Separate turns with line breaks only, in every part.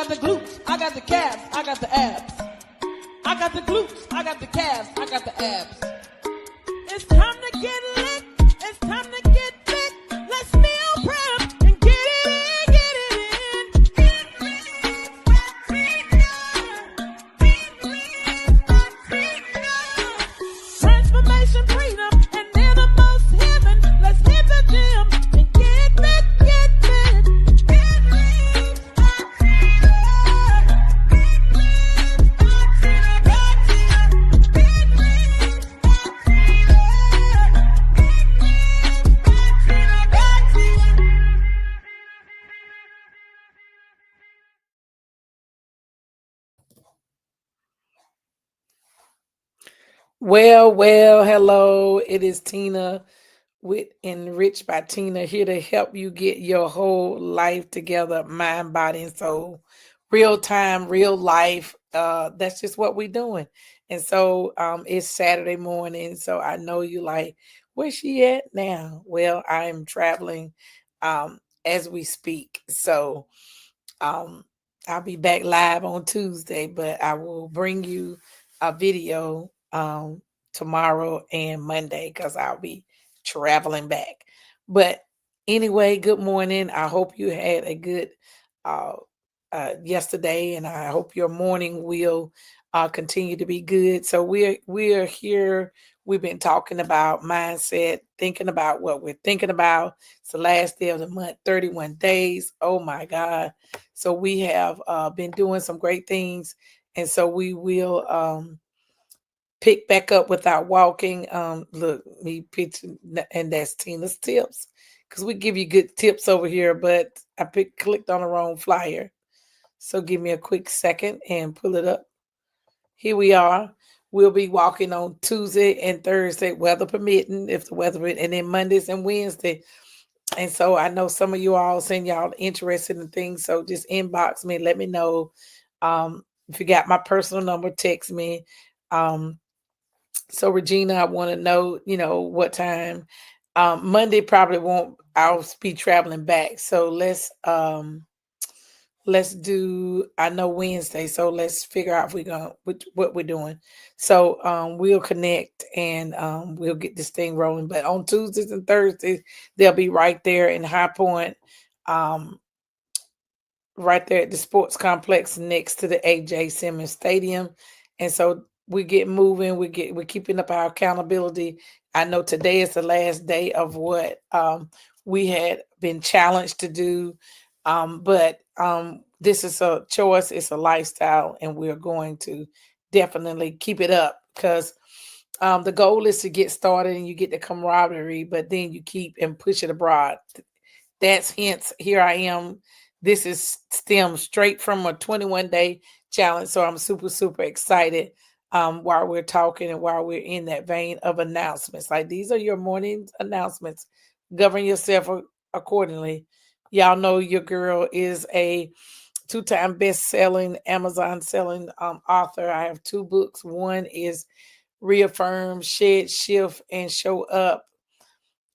got the glutes, I got the calves, I got the abs. I got the glutes, I got the calves, I got the abs. It's time to get lit, it's time to get fit. Let's meal prep and get it in, get it in. Get lit, transformation, freedom, and innermost heaven. Let's hit the gym and get fit, get fit. Get lit, Well, hello. It is Tina with Enriched by Tina, here to help you get your whole life together, mind, body, and soul. Real time, real life. That's just what we're doing. And so it's Saturday morning. So I know you like, where's she at now? Well, I am traveling as we speak. So um, I'll be back live on Tuesday, but I will bring you a video tomorrow and Monday because I'll be traveling back. But anyway, good morning. I hope you had a good uh, yesterday, and I hope your morning will continue to be good. So we're here. We've been talking about mindset, thinking about what we're thinking about. It's the last day of the month, 31 days. Oh my God. So we have been doing some great things. And so we will pick back up with our walking. Look, me pitching, and that's Tina's tips. Because we give you good tips over here, but I clicked on the wrong flyer. So give me a quick second and pull it up. Here we are. We'll be walking on Tuesday and Thursday, weather permitting, if the weather permits, and then Mondays and Wednesday. And so I know some of you all saying y'all interested in things. So just inbox me, let me know. If you got my personal number, text me. So Regina, I want to know, what time. Monday probably won't. I'll be traveling back. So let's do, I know Wednesday, so let's figure out if we're going what we're doing. So we'll connect and we'll get this thing rolling. But on Tuesdays and Thursdays, they'll be right there in High Point, right there at the sports complex next to the AJ Simmons Stadium. And so we get moving, we're keeping up our accountability. I know today is the last day of what we had been challenged to do. But this is a choice, it's a lifestyle, and we're going to definitely keep it up because the goal is to get started and you get the camaraderie, but then you keep and push it abroad. That's hence here I am. This is stemmed straight from a 21-day challenge. So I'm super, super excited while we're talking and while we're in that vein of announcements. Like these are your morning announcements. Govern yourself accordingly. Y'all know your girl is a 2-time best-selling, Amazon-selling author. I have 2 books. One is Reaffirm, Shed, Shift, and Show Up.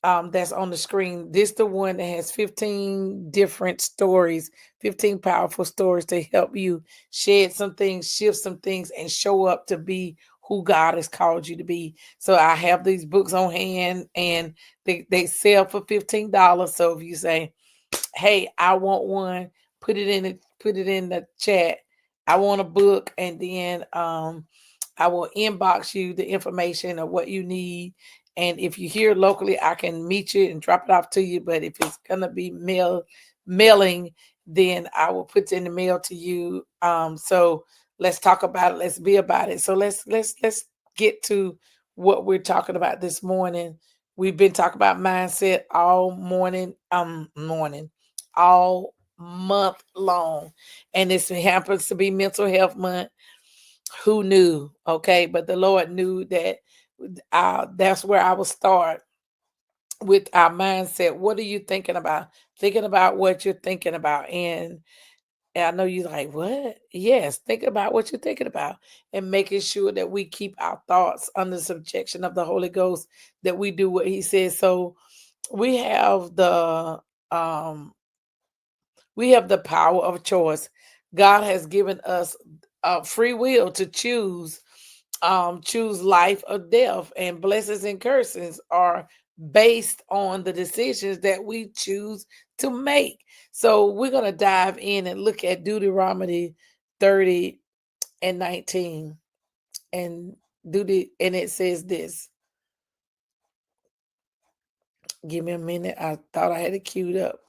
That's on the screen. This the one that has 15 different stories, 15 powerful stories to help you shed some things, shift some things, and show up to be who God has called you to be. So I have these books on hand, and they sell for $15. So if you say, hey, I want one, put it in the chat. I want a book, and then I will inbox you the information of what you need. And if you're here locally, I can meet you and drop it off to you. But if it's gonna be mailing, then I will put it in the mail to you. So let's talk about it. Let's be about it. So let's get to what we're talking about this morning. We've been talking about mindset all all month long, and this happens to be Mental Health Month. Who knew? Okay, but the Lord knew that. That's where I will start with our mindset. What are you thinking about? Thinking about what you're thinking about. And I know you're like, what? Yes, think about what you're thinking about and making sure that we keep our thoughts under subjection of the Holy Ghost, that we do what he says. So we have the power of choice. God has given us free will to choose life or death, and blessings and curses are based on the decisions that we choose to make. So we're going to dive in and look at Deuteronomy 30 and 19, and and it says this. Give me a minute. I thought I had it queued up.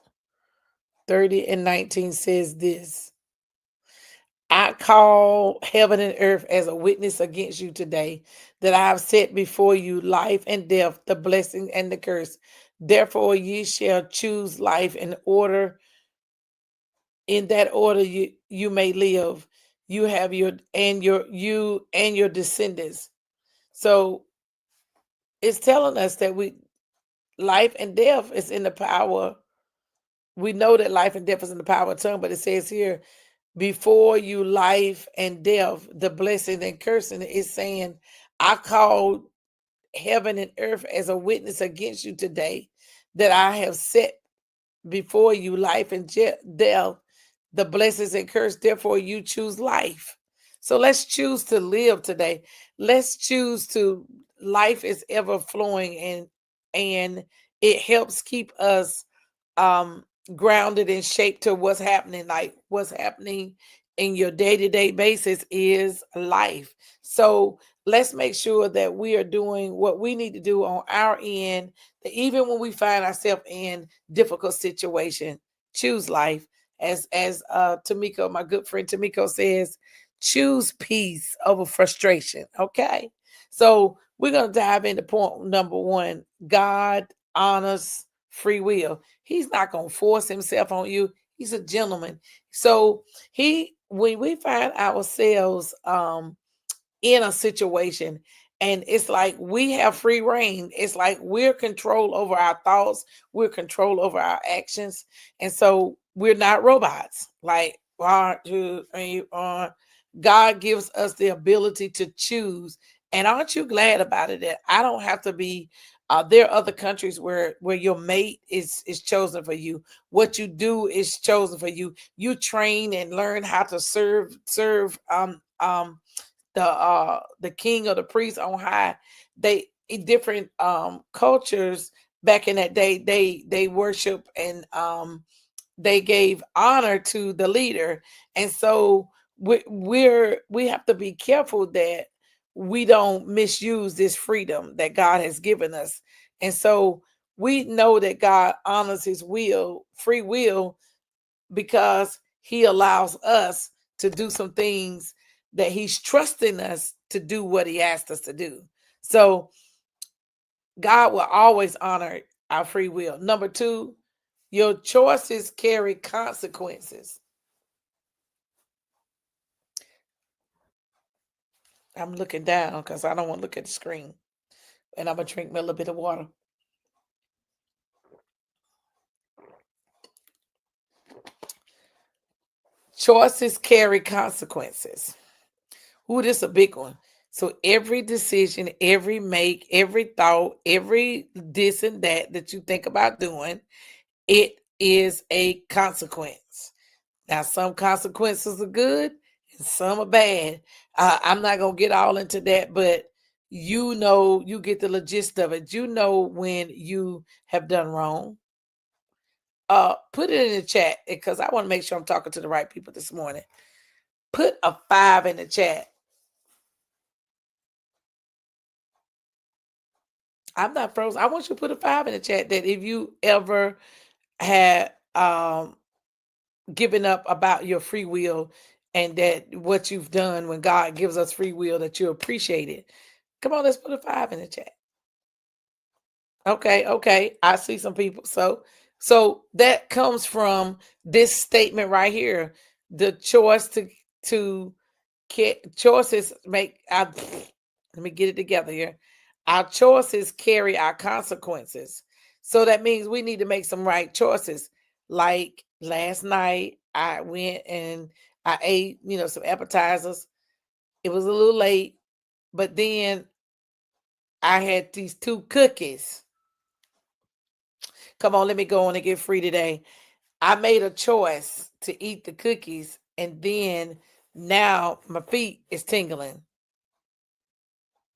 30 and 19 says this. I call heaven and earth as a witness against you today, that I have set before you life and death, the blessing and the curse. Therefore ye shall choose life in that order you may live. You have you and your descendants. So it's telling us that life and death is in the power. We know that life and death is in the power of tongue, but it says here, before you life and death, the blessing and cursing, is saying, I call heaven and earth as a witness against you today, that I have set before you life and death, the blessings and curse. Therefore you choose life. So let's choose to live today. Let's choose to, life is ever flowing, and it helps keep us um grounded and shaped to what's happening. Like what's happening in your day-to-day basis is life. So let's make sure that we are doing what we need to do on our end, that even when we find ourselves in difficult situation, choose life. As Tamiko, my good friend Tamiko says, choose peace over frustration. Okay, so we're going to dive into point number one. God honors free will. He's not going to force himself on you. He's a gentleman. So when we find ourselves in a situation, and it's like we have free reign, it's like we're control over our thoughts, we're control over our actions, and so we're not robots. Like God gives us the ability to choose. And aren't you glad about it, that I don't have to be there are other countries where your mate is chosen for you. What you do is chosen for you. You train and learn how to serve the king or the priest on high. They, in different cultures back in that day, they worship, and they gave honor to the leader. And so we have to be careful that we don't misuse this freedom that God has given us. And so we know that God honors his free will, because he allows us to do some things that he's trusting us to do what he asked us to do. So God will always honor our free will. Number two, your choices carry consequences. I'm looking down because I don't want to look at the screen. And I'm going to drink me a little bit of water. Choices carry consequences. Ooh, this is a big one. So every decision, every make, every thought, every this and that you think about doing, it is a consequence. Now, some consequences are good and some are bad. I'm not going to get all into that, but you get the gist of it. You know when you have done wrong. Put it in the chat, because I want to make sure I'm talking to the right people this morning. Put a 5 in the chat. I'm not frozen. I want you to put a 5 in the chat, that if you ever had given up about your free will, and that what you've done when God gives us free will, that you appreciate it. Come on, let's put a 5 in the chat. Okay. I see some people. So that comes from this statement right here. The choice to choices make let me get it together here. Our choices carry our consequences. So that means we need to make some right choices. Like last night, I went and I ate, some appetizers. It was a little late, but then I had these 2 cookies. Come on, let me go on and get free today. I made a choice to eat the cookies, And then now my feet is tingling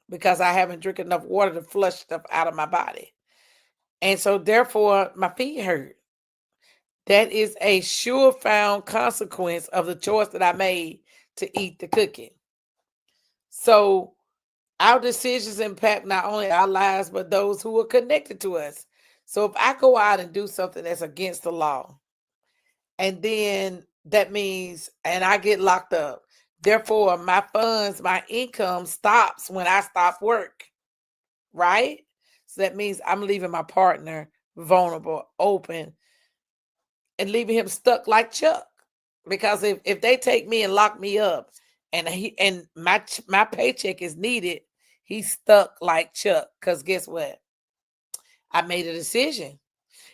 because I haven't drank enough water to flush stuff out of my body. And so therefore my feet hurt. That is a sure found consequence of the choice that I made to eat the cookie. So our decisions impact not only our lives, but those who are connected to us. So if I go out and do something that's against the law, and then that means, and I get locked up, therefore my funds, my income stops when I stop work, right? So that means I'm leaving my partner vulnerable, open, and leaving him stuck like Chuck. Because if they take me and lock me up, and my paycheck is needed, he's stuck like Chuck. Because guess what? I made a decision,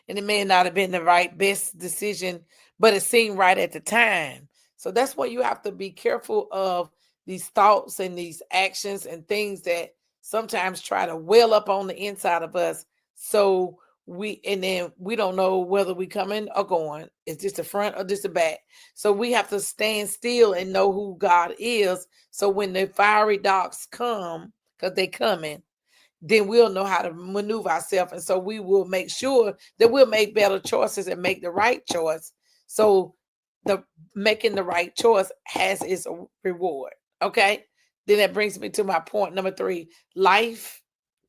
and it may not have been the right best decision, but it seemed right at the time. So that's why you have to be careful of these thoughts and these actions and things that sometimes try to well up on the inside of us. So then we don't know whether we coming or going. Is this the front or just the back? So we have to stand still and know who God is. So when the fiery darts come, because they coming, then we'll know how to maneuver ourselves. And so we will make sure that we'll make better choices and make the right choice. So the making the right choice has its reward. Okay. Then that brings me to my point number 3.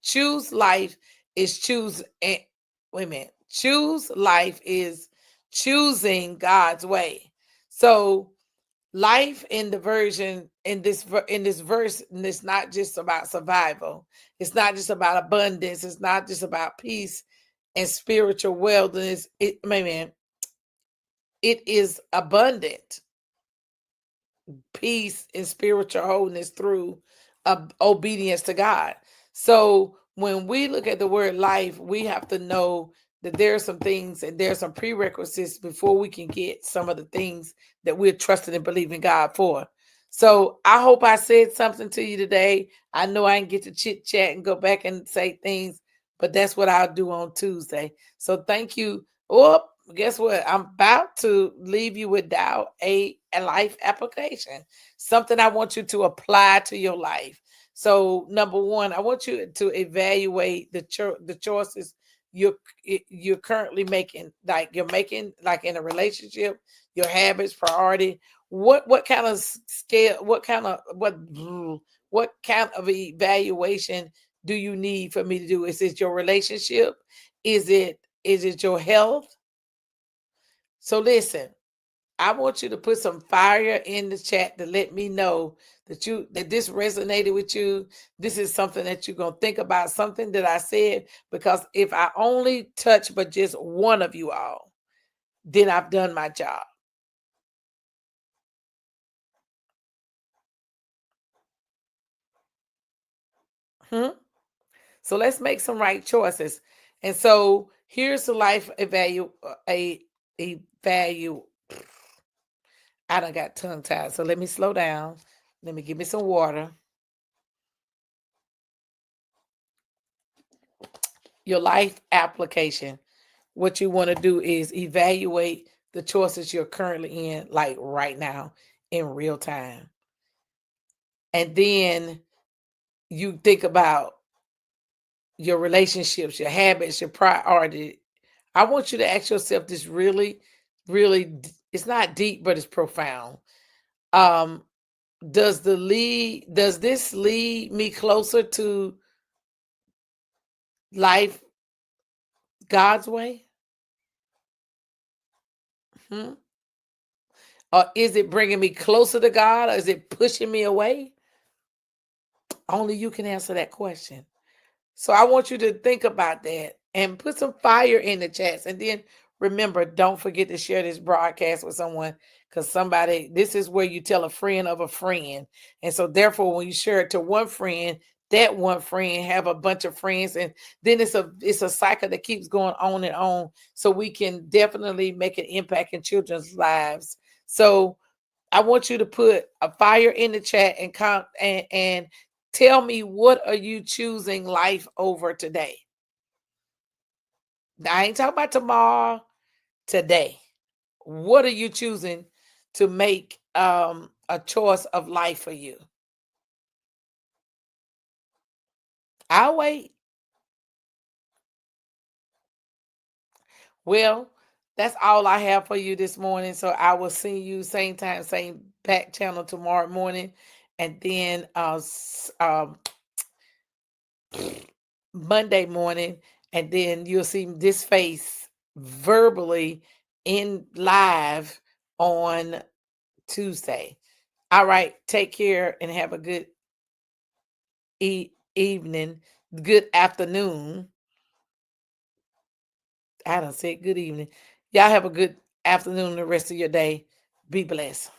Choose life is choose. Wait a minute. Choose life is choosing God's way. So life in the version in this verse, and it's not just about survival. It's not just about abundance. It's not just about peace and spiritual wellness. It is abundant peace and spiritual wholeness through obedience to God. So when we look at the word life, we have to know that there are some things and there are some prerequisites before we can get some of the things that we're trusting and believing God for. So I hope I said something to you today. I know I didn't get to chit chat and go back and say things, but that's what I'll do on Tuesday. So thank you. Oh, guess what? I'm about to leave you without a life application, something I want you to apply to your life. So number 1, I want you to evaluate the choices you're currently making, like you're making, like in a relationship, your habits, priority. What kind of scale? What kind of evaluation do you need for me to do? Is it your relationship? Is it your health? So listen, I want you to put some fire in the chat to let me know that this resonated with you. This is something that you're going to think about, something that I said, because if I only touch but just one of you all, then I've done my job. Hmm? So let's make some right choices. And so here's the life evalu. I done got tongue tied. So let me slow down. Let me give me some water. Your life application. What you want to do is evaluate the choices you're currently in, like right now, in real time. And then you think about your relationships, your habits, your priority. I want you to ask yourself this really, really, it's not deep, but it's profound. Um, does this lead me closer to life God's way? Hmm? Or is it bringing me closer to God, or is it pushing me away? Only you can answer that question. So I want you to think about that and put some fire in the chats. And then remember, don't forget to share this broadcast with someone, because this is where you tell a friend of a friend. And so therefore, when you share it to one friend, that one friend have a bunch of friends, and then it's a cycle that keeps going on and on. So we can definitely make an impact in children's lives. So I want you to put a fire in the chat and tell me, what are you choosing life over today? I ain't talking about tomorrow, today. What are you choosing to make a choice of life for you. I'll wait. Well, that's all I have for you this morning. So I will see you same time, same back channel tomorrow morning. And then Monday morning. And then you'll see this face verbally in live on Tuesday. All right. Take care and have a good evening, good afternoon. I done said good evening. Y'all have a good afternoon the rest of your day. Be blessed.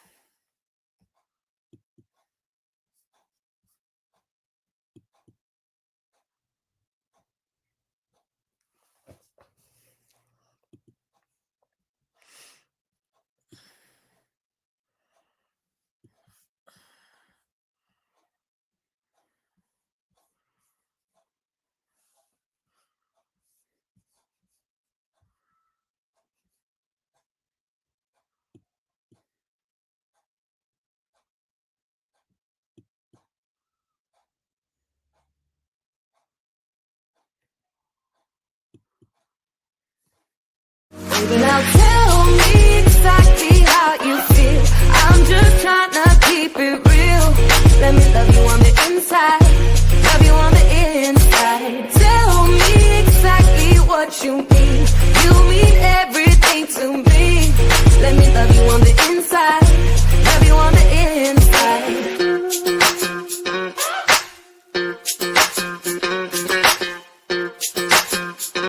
Baby, now tell me exactly how you feel. I'm just trying to keep it real. Let me love you on the inside, love you on the inside. Tell me exactly what you